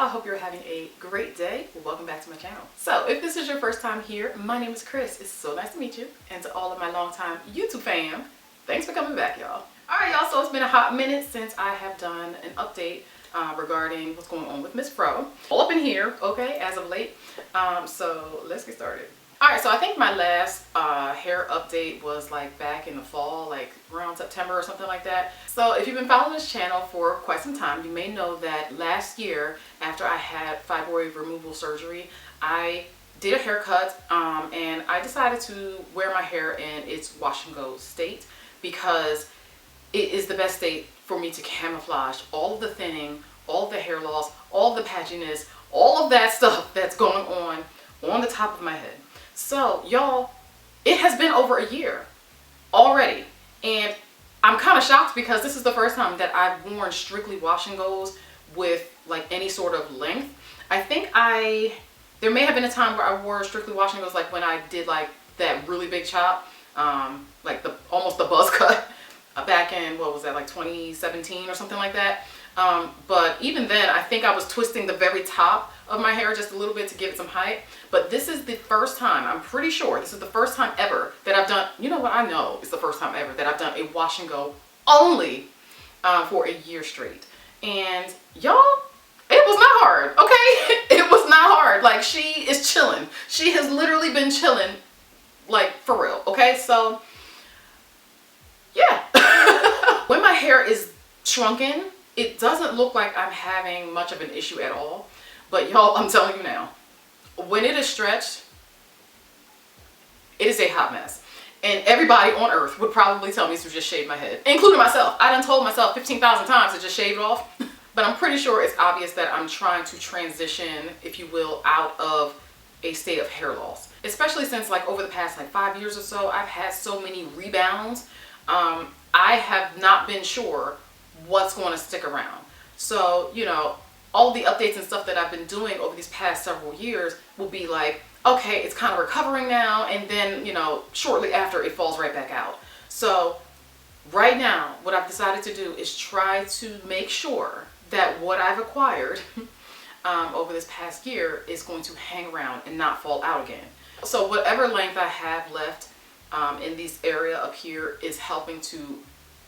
hope you're having a great day. Welcome back to my channel. So if this is your first time here, my name is Chris. It's so nice to meet you. And to all of my longtime YouTube fam, thanks for coming back, y'all. Alright y'all, so it's been a hot minute since I have done an update regarding what's going on with Miss Fro. All up in here, okay, as of late. So let's get started. Alright, so I think my last hair update was like back in the fall, like around September or something like that. So if you've been following this channel for quite some time, you may know that last year, after I had fibroid removal surgery, I did a haircut and I decided to wear my hair in its wash and go state because it is the best state for me to camouflage all of the thinning, all of the hair loss, all of the patchiness, all of that stuff that's going on the top of my head. So y'all, it has been over a year already, and I'm kind of shocked because this is the first time that I've worn strictly wash and goes with like any sort of length. I think there may have been a time where I wore strictly wash and goes, like when I did like that really big chop, like almost the buzz cut back in, what was that, like 2017 or something like that. But even then, I think I was twisting the very top of my hair just a little bit to give it some height. But this is the first time, I'm pretty sure this is the first time ever that I've done, you know what, I know it's the first time ever that I've done a wash and go only for a year straight. And y'all, it was not hard, okay? It was not hard. Like, she is chilling. She has literally been chilling, like, for real, okay? So, yeah. When my hair is shrunken, it doesn't look like I'm having much of an issue at all. But y'all, I'm telling you now, when it is stretched, it is a hot mess. And everybody on earth would probably tell me to just shave my head, including myself. I done told myself 15,000 times to just shave it off. But I'm pretty sure it's obvious that I'm trying to transition, if you will, out of a state of hair loss. Especially since like over the past like 5 years or so, I've had so many rebounds. I have not been sure what's going to stick around. So, you know, all the updates and stuff that I've been doing over these past several years will be like, okay, it's kind of recovering now, and then, you know, shortly after it falls right back out. So right now, what I've decided to do is try to make sure that what I've acquired over this past year is going to hang around and not fall out again. So whatever length I have left in this area up here is helping to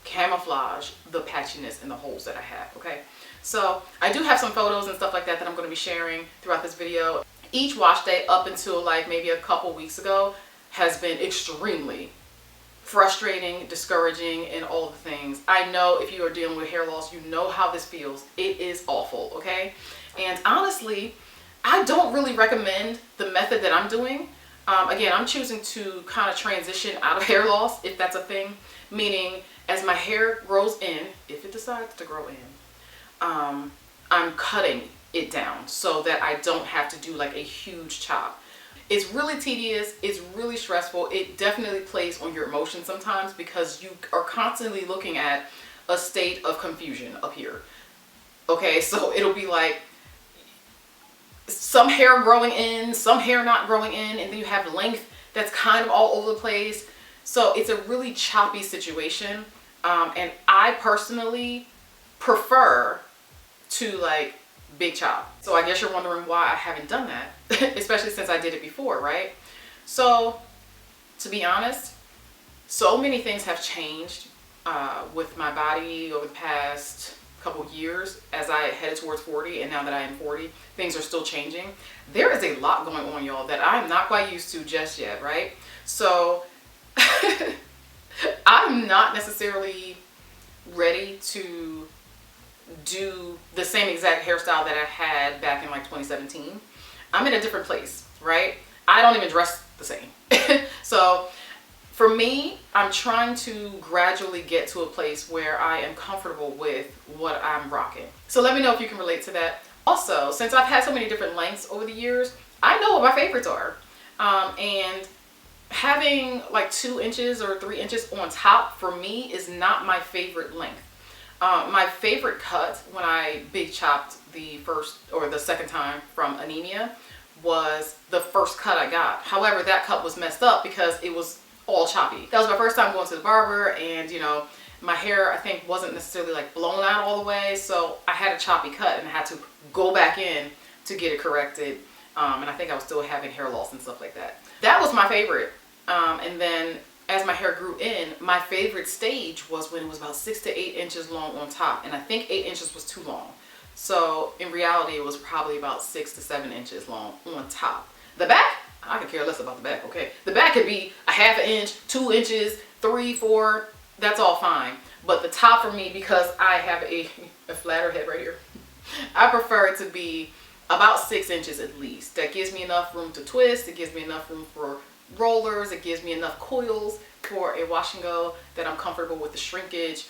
camouflage the patchiness and the holes that I have, okay? So I do have some photos and stuff like that that I'm going to be sharing throughout this video. Each wash day up until like maybe a couple weeks ago has been extremely frustrating, discouraging, and all the things. I know if you are dealing with hair loss, you know how this feels. It is awful, okay? And honestly, I don't really recommend the method that I'm doing. Again, I'm choosing to kind of transition out of hair loss, if that's a thing, meaning as my hair grows in, if it decides to grow in, I'm cutting it down so that I don't have to do like a huge chop. It's really tedious, it's really stressful. It definitely plays on your emotions sometimes because you are constantly looking at a state of confusion up here. Okay, so it'll be like some hair growing in, some hair not growing in, and then you have length that's kind of all over the place. So it's a really choppy situation. And I personally prefer to like big chop. So I guess you're wondering why I haven't done that, especially since I did it before, right? So to be honest, so many things have changed with my body over the past couple years as I headed towards 40, and now that I am 40, things are still changing. There is a lot going on, y'all, that I'm not quite used to just yet, right? So I'm not necessarily ready to do the same exact hairstyle that I had back in like 2017. I'm in a different place, right? I don't even dress the same. So for me, I'm trying to gradually get to a place where I am comfortable with what I'm rocking. So let me know if you can relate to that. Also, since I've had so many different lengths over the years, I know what my favorites are. And having like 2 inches or 3 inches on top for me is not my favorite length. My favorite cut when I big chopped the first or the second time from anemia was the first cut I got. However, that cut was messed up because it was all choppy. That was my first time going to the barber, and you know, my hair, I think, wasn't necessarily like blown out all the way, so I had a choppy cut and I had to go back in to get it corrected. And I think I was still having hair loss and stuff like that. That was my favorite. And then as my hair grew in, my favorite stage was when it was about 6 to 8 inches long on top, and I think 8 inches was too long. So in reality, it was probably about 6 to 7 inches long on top. The back, I could care less about the back, okay? The back could be a half an inch, 2 inches, 3, 4, that's all fine. But the top for me, because I have a flatter head right here, I prefer it to be about 6 inches at least. That gives me enough room to twist. It gives me enough room for rollers. It gives me enough coils for a wash and go that I'm comfortable with the shrinkage,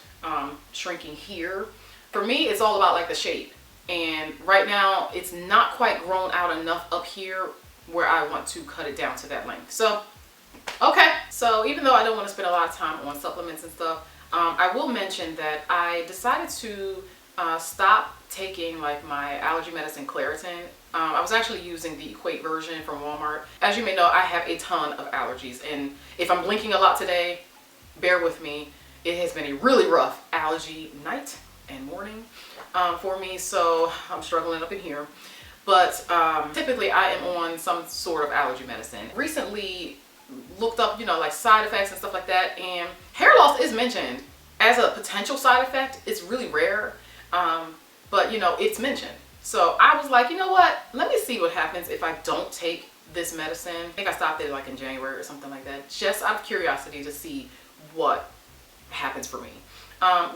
shrinking here. For me, it's all about like the shape. And right now, it's not quite grown out enough up here where I want to cut it down to that length. So, okay. So even though I don't want to spend a lot of time on supplements and stuff, I will mention that I decided to stop taking like my allergy medicine Claritin. I was actually using the Equate version from Walmart. As you may know, I have a ton of allergies, and if I'm blinking a lot today, bear with me. It has been a really rough allergy night and morning for me, so I'm struggling up in here. But typically I am on some sort of allergy medicine. Recently looked up, you know, like side effects and stuff like that, and hair loss is mentioned as a potential side effect. It's really rare, but you know, it's mentioned. So I was like, you know what, let me see what happens if I don't take this medicine. I think I stopped it like in January or something like that, just out of curiosity to see what happens for me.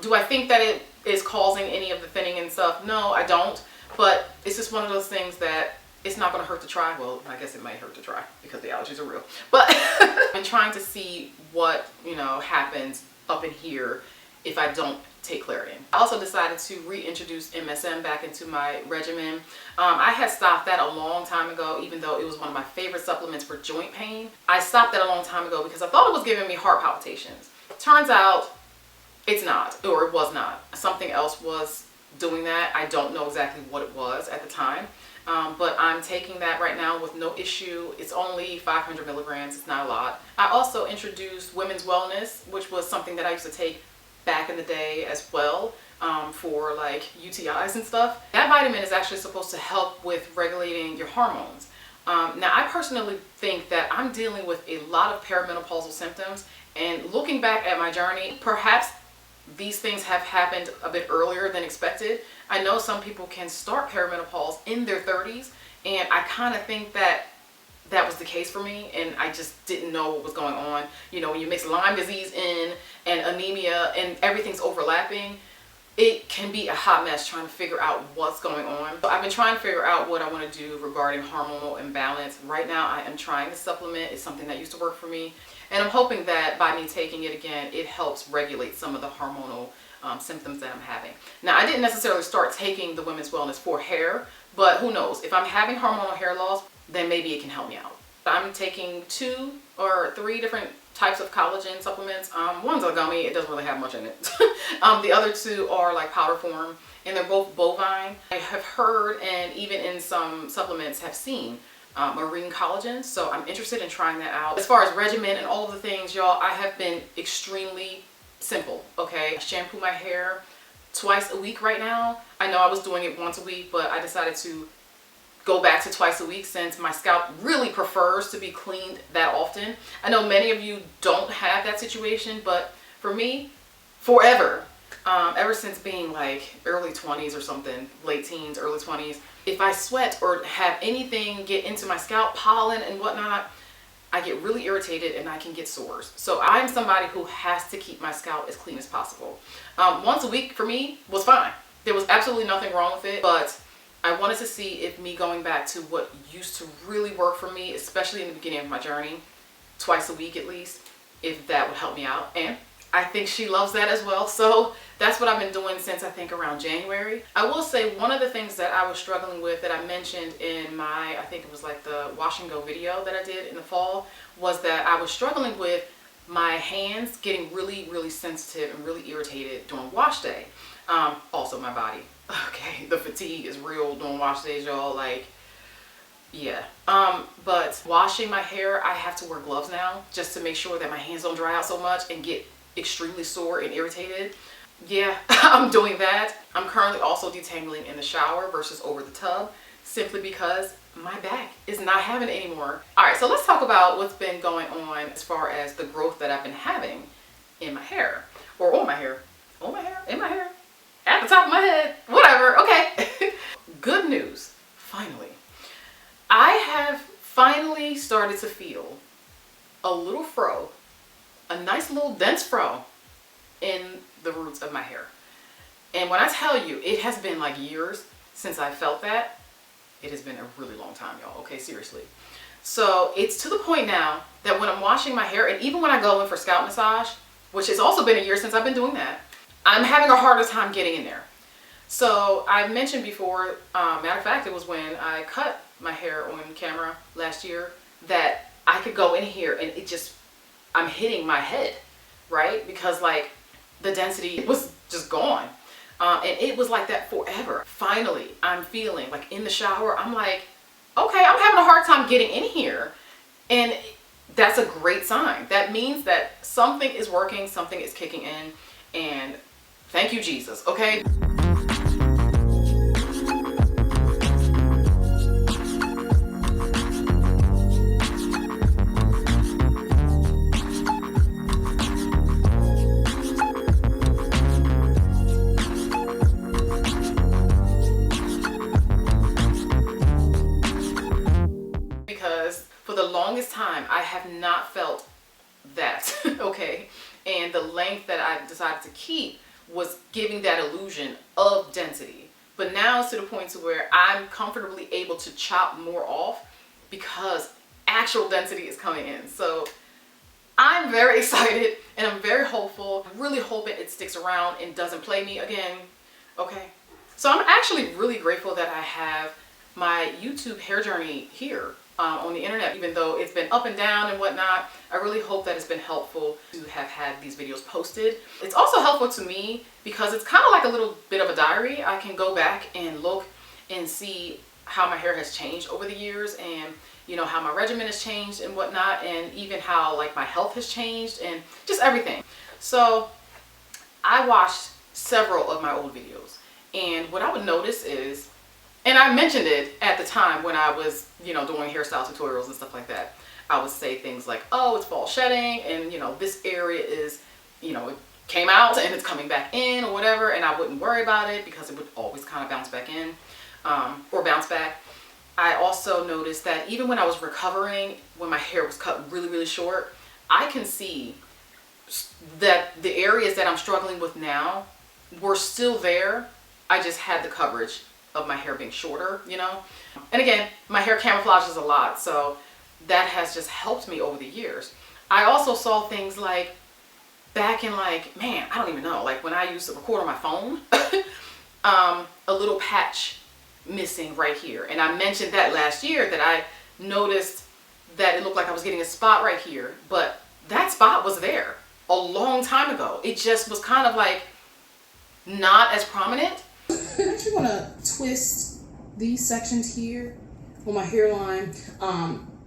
Do I think that it is causing any of the thinning and stuff? No, I don't. But it's just one of those things that it's not going to hurt to try. Well, I guess it might hurt to try because the allergies are real. But I'm trying to see what, you know, happens up in here if I don't take Claritin. I also decided to reintroduce MSM back into my regimen. I had stopped that a long time ago, even though it was one of my favorite supplements for joint pain. I stopped that a long time ago because I thought it was giving me heart palpitations. Turns out it's not, or it was not. Something else was doing that. I don't know exactly what it was at the time, but I'm taking that right now with no issue. It's only 500 milligrams. It's not a lot. I also introduced Women's Wellness, which was something that I used to take back in the day as well, for like UTIs and stuff. That vitamin is actually supposed to help with regulating your hormones. Now, I personally think that I'm dealing with a lot of perimenopausal symptoms, and looking back at my journey, perhaps these things have happened a bit earlier than expected. I know some people can start perimenopause in their 30s, and I kind of think that that was the case for me, and I just didn't know what was going on. You know, when you mix Lyme disease in and anemia and everything's overlapping, it can be a hot mess trying to figure out what's going on. So I've been trying to figure out what I want to do regarding hormonal imbalance. Right now I am trying to supplement. It's something that used to work for me, and I'm hoping that by me taking it again, it helps regulate some of the hormonal symptoms that I'm having. Now, I didn't necessarily start taking the Women's Wellness for hair, but who knows? If I'm having hormonal hair loss, then maybe it can help me out. I'm taking 2 or 3 different types of collagen supplements. One's a gummy, it doesn't really have much in it. The other 2 are like powder form, and they're both bovine. I have heard, and even in some supplements have seen, marine collagen, so I'm interested in trying that out. As far as regimen and all of the things, y'all, I have been extremely simple, okay? I shampoo my hair twice a week right now. I know I was doing it once a week, but I decided to go back to twice a week since my scalp really prefers to be cleaned that often. I know many of you don't have that situation, but for me, forever, ever since being like early 20s or something, late teens, early 20s, if I sweat or have anything get into my scalp, pollen and whatnot, I get really irritated and I can get sores. So I'm somebody who has to keep my scalp as clean as possible. Once a week for me was fine. There was absolutely nothing wrong with it, but I wanted to see if me going back to what used to really work for me, especially in the beginning of my journey, twice a week at least, if that would help me out. And I think she loves that as well. So that's what I've been doing since I think around January. I will say one of the things that I was struggling with that I mentioned in my, I think it was like the wash and go video that I did in the fall, was that I was struggling with my hands getting really, really sensitive and really irritated during wash day. Also my body. Okay, the fatigue is real during wash days, y'all. Like, yeah. But washing my hair, I have to wear gloves now just to make sure that my hands don't dry out so much and get extremely sore and irritated. Yeah, I'm doing that. I'm currently also detangling in the shower versus over the tub, simply because my back is not having it anymore. All right, so let's talk about what's been going on as far as the growth that I've been having in my hair, or on my hair, in my hair, at the top of my head, whatever. Okay. Good news, finally. I have finally started to feel a little fro, a nice little dense fro in the roots of my hair. And when I tell you, it has been like years since I felt that. It has been a really long time, y'all. Okay, seriously. So it's to the point now that when I'm washing my hair, and even when I go in for scalp massage, which has also been a year since I've been doing that, I'm having a harder time getting in there. So I mentioned before, matter of fact, it was when I cut my hair on camera last year, that I could go in here and it just, I'm hitting my head, right? Because like the density was just gone. And it was like that forever. Finally, I'm feeling like in the shower, I'm like, okay, I'm having a hard time getting in here. And that's a great sign. That means that something is working, something is kicking in, and thank you, Jesus, okay? Time I have not felt that. Okay, and the length that I decided to keep was giving that illusion of density, but now it's to the point to where I'm comfortably able to chop more off because actual density is coming in. So I'm very excited and I'm very hopeful. I'm really hoping it sticks around and doesn't play me again. Okay, so I'm actually really grateful that I have my YouTube hair journey here on the internet. Even though it's been up and down and whatnot, I really hope that it's been helpful to have had these videos posted. It's also helpful to me because it's kind of like a little bit of a diary. I can go back and look and see how my hair has changed over the years, and you know, how my regimen has changed and whatnot, and even how like my health has changed and just everything. So I watched several of my old videos, and what I would notice is, and I mentioned it at the time when I was, you know, doing hairstyle tutorials and stuff like that. I would say things like, oh, it's fall shedding, and you know, this area is, you know, it came out and it's coming back in or whatever, and I wouldn't worry about it because it would always kind of bounce back in, or bounce back. I also noticed that even when I was recovering, when my hair was cut really, really short, I can see that the areas that I'm struggling with now were still there. I just had the coverage of my hair being shorter, you know. And again, my hair camouflages a lot, so that has just helped me over the years. I also saw things like back in, like, man, I don't even know, like when I used to record on my phone, a little patch missing right here. And I mentioned that last year, that I noticed that it looked like I was getting a spot right here, but that spot was there a long time ago. It just was kind of like not as prominent. I'm actually going to twist these sections here on my hairline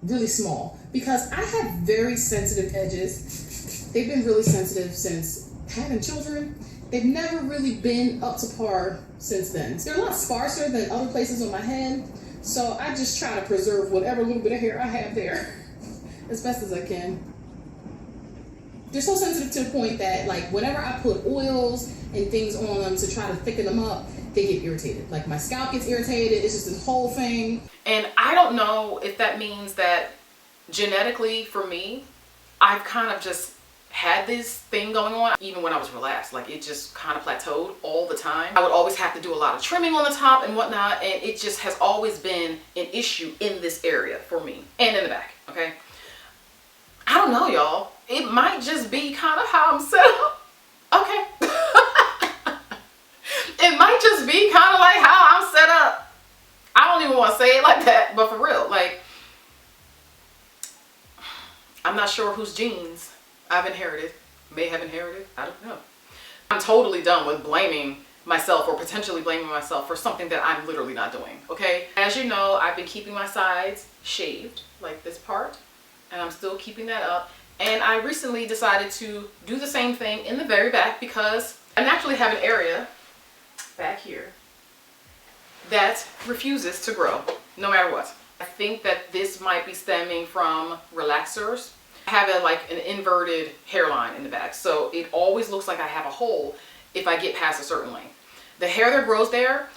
really small, because I have very sensitive edges. They've been really sensitive since having children. They've never really been up to par since then. They're a lot sparser than other places on my head, so I just try to preserve whatever little bit of hair I have there as best as I can. They're so sensitive to the point that, like, whenever I put oils and things on them to try to thicken them up, they get irritated. Like, my scalp gets irritated. It's just this whole thing. And I don't know if that means that genetically for me, I've kind of just had this thing going on. Even when I was relaxed, like, it just kind of plateaued all the time. I would always have to do a lot of trimming on the top and whatnot, and it just has always been an issue in this area for me, and in the back. Okay, I don't know, y'all. It might just be kind of how I'm set up. Okay. It might just be kind of like how I'm set up. I don't even want to say it like that, but for real, like, I'm not sure whose genes I've inherited, may have inherited, I don't know. I'm totally done with blaming myself, or potentially blaming myself for something that I'm literally not doing, okay? As you know, I've been keeping my sides shaved, like this part, and I'm still keeping that up. And I recently decided to do the same thing in the very back because I naturally have an area back here that refuses to grow no matter what. I think that this might be stemming from relaxers. I have like an inverted hairline in the back, so it always looks like I have a hole if I get past a certain length. The hair that grows there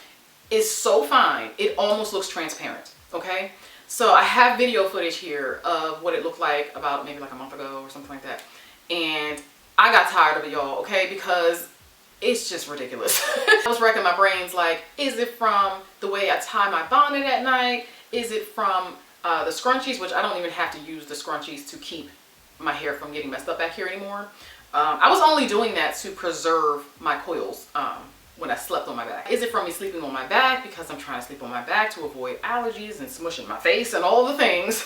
is so fine, it almost looks transparent, okay? So I have video footage here of what it looked like about maybe like a month ago or something like that. And I got tired of it, y'all, okay? Because it's just ridiculous. I was racking my brains like, is it from the way I tie my bonnet at night? Is it from the scrunchies, which I don't even have to use the scrunchies to keep my hair from getting messed up back here anymore. I was only doing that to preserve my coils when I slept on my back. Is it from me sleeping on my back because I'm trying to sleep on my back to avoid allergies and smushing my face and all the things?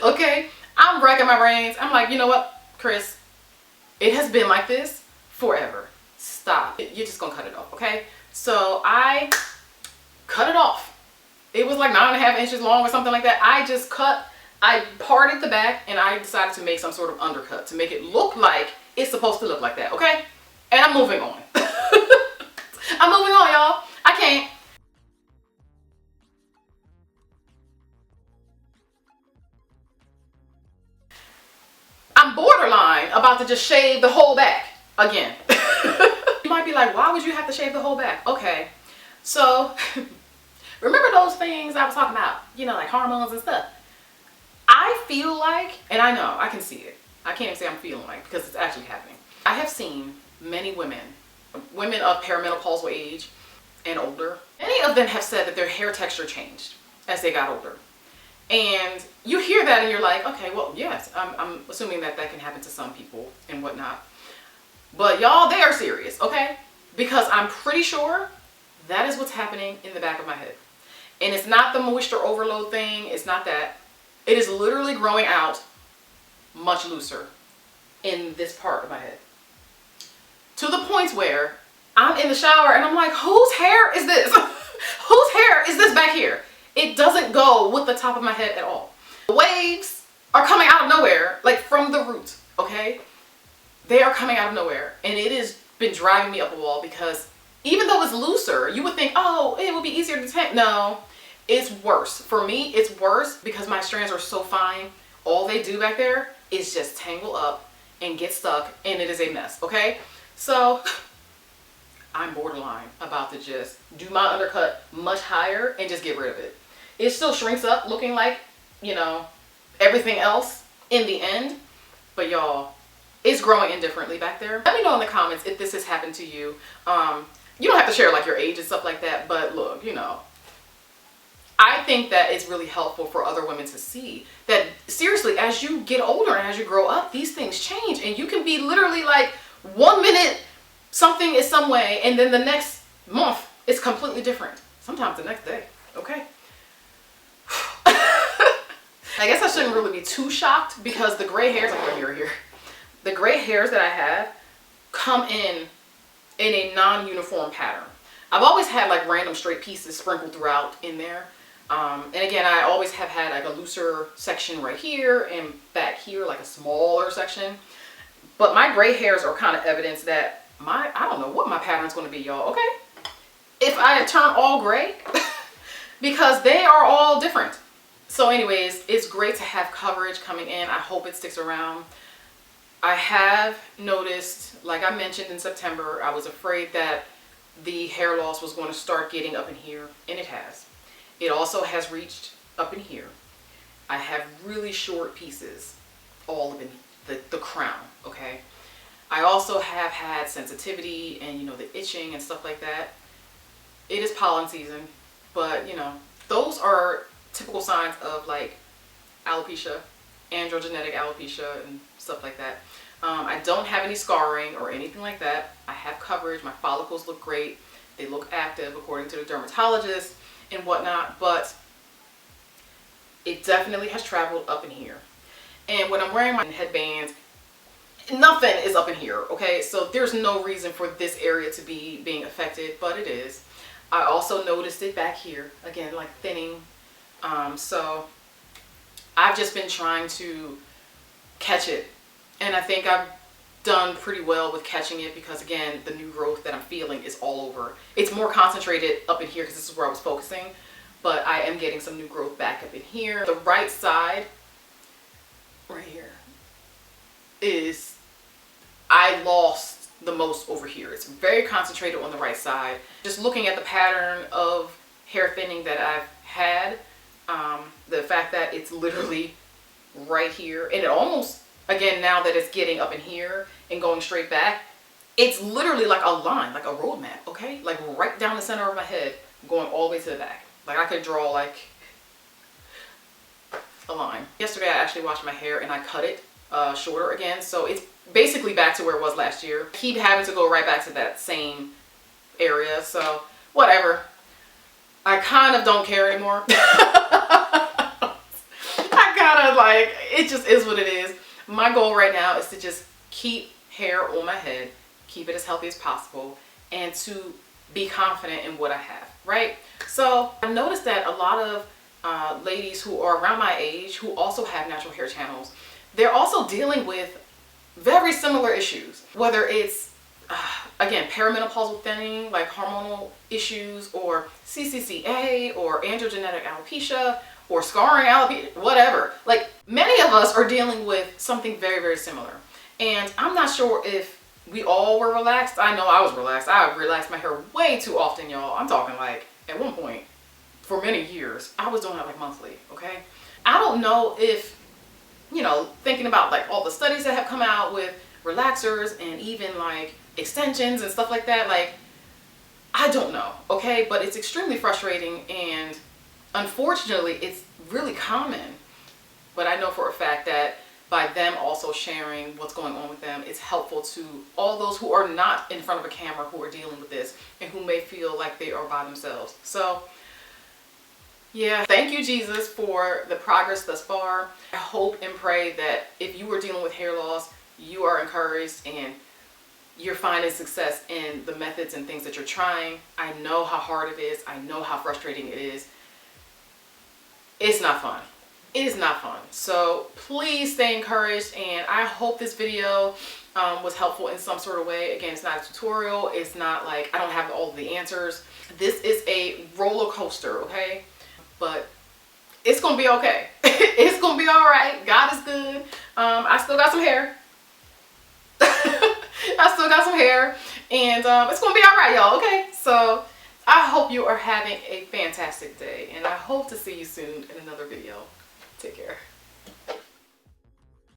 Okay, I'm racking my brains. I'm like, you know what, Chris, it has been like this forever. Stop. You're just gonna cut it off, okay? So I cut it off. It was like 9.5 inches long or something like that. I parted the back and I decided to make some sort of undercut to make it look like it's supposed to look like that, okay? And I'm moving on. I'm moving on, y'all. I can't. I'm borderline about to just shave the whole back again. You might be like, why would you have to shave the whole back? Okay, so remember those things I was talking about, you know, like hormones and stuff. I feel like, and I know, I can see it. I can't even say I'm feeling like, because it's actually happening. I have seen many women of perimenopausal age and older. Many of them have said that their hair texture changed as they got older. And you hear that and you're like, okay, well, yes, I'm assuming that that can happen to some people and whatnot. But y'all, they are serious, okay? Because I'm pretty sure that is what's happening in the back of my head. And it's not the moisture overload thing. It's not that. It is literally growing out much looser in this part of my head. To the point where I'm in the shower and I'm like, whose hair is this? Whose hair is this back here? It doesn't go with the top of my head at all. The waves are coming out of nowhere, like from the root, okay? They are coming out of nowhere. And it has been driving me up a wall because even though it's looser, you would think, oh, it would be easier to tangle. No, it's worse. For me, it's worse because my strands are so fine. All they do back there is just tangle up and get stuck, and it is a mess, okay? So I'm borderline about to just do my undercut much higher and just get rid of it. It still shrinks up looking like, you know, everything else in the end, but y'all, it's growing indifferently back there. Let me know in the comments if this has happened to you. You don't have to share like your age and stuff like that, but look, you know, I think that it's really helpful for other women to see that seriously, as you get older and as you grow up, these things change, and you can be literally like 1 minute something is some way and then the next month it's completely different. Sometimes the next day, okay? I guess I shouldn't really be too shocked because the gray hairs, like right here, the gray hairs that I have come in a non-uniform pattern. I've always had like random straight pieces sprinkled throughout in there. And again, I always have had like a looser section right here and back here, like a smaller section. But my gray hairs are kind of evidence that I don't know what my pattern's going to be, y'all, okay? If I turn all gray, because they are all different. So anyways, it's great to have coverage coming in. I hope it sticks around. I have noticed, like I mentioned in September, I was afraid that the hair loss was going to start getting up in here, and it has. It also has reached up in here. I have really short pieces all up in the crown, okay? I also have had sensitivity and, you know, the itching and stuff like that. It is pollen season, but, you know, those are typical signs of like alopecia, androgenetic alopecia and stuff like that. I don't have any scarring or anything like that. I have coverage. My follicles look great. They look active according to the dermatologist and whatnot, but it definitely has traveled up in here. And when I'm wearing my headbands, nothing is up in here, okay? So there's no reason for this area to be being affected, but it is. I also noticed it back here, again, like thinning. So I've just been trying to catch it And I think I've done pretty well with catching it because, again, the new growth that I'm feeling is all over. It's more concentrated up in here because this is where I was focusing, but I am getting some new growth back up in here. The right side right here is, I lost the most over here. It's very concentrated on the right side. Just looking at the pattern of hair thinning that I've had, the fact that it's literally right here, and it almost, again, now that it's getting up in here and going straight back, it's literally like a line, like a roadmap, okay? Like right down the center of my head, going all the way to the back. Like I could draw like a line. Yesterday I actually washed my hair and I cut it shorter again, so it's basically back to where it was last year. I keep having to go right back to that same area, so whatever. I kind of don't care anymore. I kind of like, it just is what it is. My goal right now is to just keep hair on my head, keep it as healthy as possible, and to be confident in what I have, right? So I noticed that a lot of ladies who are around my age who also have natural hair channels, they're also dealing with very similar issues, whether it's again, perimenopausal thinning, like hormonal issues, or CCCA, or androgenetic alopecia, or scarring alopecia, whatever. Like many of us are dealing with something very, very similar. And I'm not sure if we all were relaxed. I know I was relaxed. I relaxed my hair way too often, y'all. I'm talking like at one point for many years, I was doing it like monthly, okay? I don't know if, you know, thinking about like all the studies that have come out with relaxers and even like extensions and stuff like that, like I don't know, okay? But it's extremely frustrating, and unfortunately it's really common. But I know for a fact that by them also sharing what's going on with them, it's helpful to all those who are not in front of a camera, who are dealing with this and who may feel like they are by themselves. So yeah, thank you, Jesus, for the progress thus far. I hope and pray that if you are dealing with hair loss, you are encouraged and you're finding success in the methods and things that you're trying. I know how hard it is. I know how frustrating it is. It's not fun. It is not fun. So please stay encouraged, and I hope this video was helpful in some sort of way. Again, it's not a tutorial. It's not like I don't have all of the answers. This is a roller coaster, okay? But it's gonna be okay. It's gonna be all right. God is good. I still got some hair. I still got some hair, and it's gonna be all right, y'all, okay? So I hope you are having a fantastic day, and I hope to see you soon in another video. Take care.